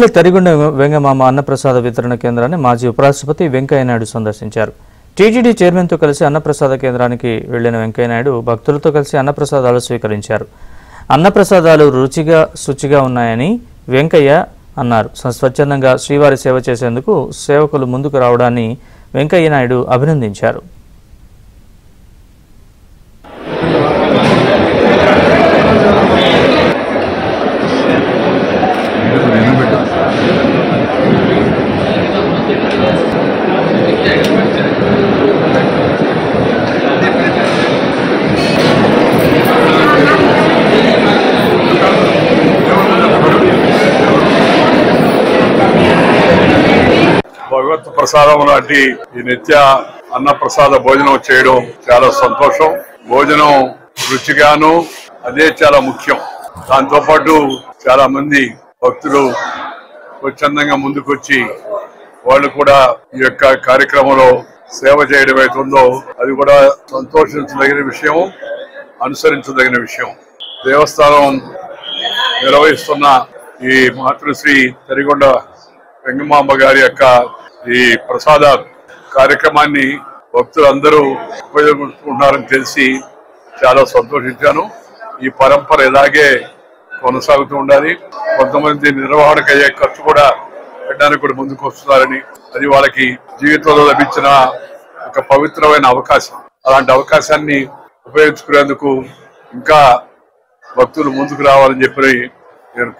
MLA Tarigonda వెంగమామ అన్నప్రసాద వితరణ కేంద్రాన్ని మాజీ ఉపరాష్ట్రపతి వెంకయ్యనాయుడు సందర్శించారు. టీటీడీ చైర్మన్తో కలిసి అన్నప్రసాద కేంద్రానికి వెళ్లిన వెంకయ్యనాయుడు భక్తులతో కలిసి అన్నప్రసాదాలు స్వీకరించారు. అన్నప్రసాదాలు రుచిగా శుచిగా ఉన్నాయని వెంకయ్య అన్నారు. స్వచ్ఛందంగా శ్రీవారి సేవ చేసేందుకు సేవకులు ముందుకు రావడాన్ని వెంకయ్యనాయుడు అభినందించారు. భగవత్ ప్రసాదం లాంటి ఈ నిత్య అన్న ప్రసాద భోజనం చేయడం చాలా సంతోషం. భోజనం రుచిగాను అదే చాలా ముఖ్యం. దాంతో పాటు చాలా మంది భక్తులు స్వచ్ఛందంగా ముందుకొచ్చి వాళ్ళు కూడా ఈ యొక్క కార్యక్రమంలో సేవ చేయడం అవుతుందో అది కూడా సంతోషించదగిన విషయం, అనుసరించదగిన విషయం. దేవస్థానం నిర్వహిస్తున్న ఈ మాతృశ్రీ తరిగొండ వెంగమాంబ గారి యొక్క ఈ ప్రసాద కార్యక్రమాన్ని భక్తులందరూ ఉపయోగించుకుంటున్నారని తెలిసి చాలా సంతోషించాను. ఈ పరంపర ఇలాగే కొనసాగుతూ ఉండాలి. కొంతమంది నిర్వహణకు అయ్యే ఖర్చు కూడా పెట్టడానికి కూడా ముందుకు వస్తున్నారని, అది వాళ్ళకి జీవితంలో లభించిన ఒక పవిత్రమైన అవకాశం. అలాంటి అవకాశాన్ని ఉపయోగించుకునేందుకు ఇంకా భక్తులు ముందుకు రావాలని చెప్పి నేను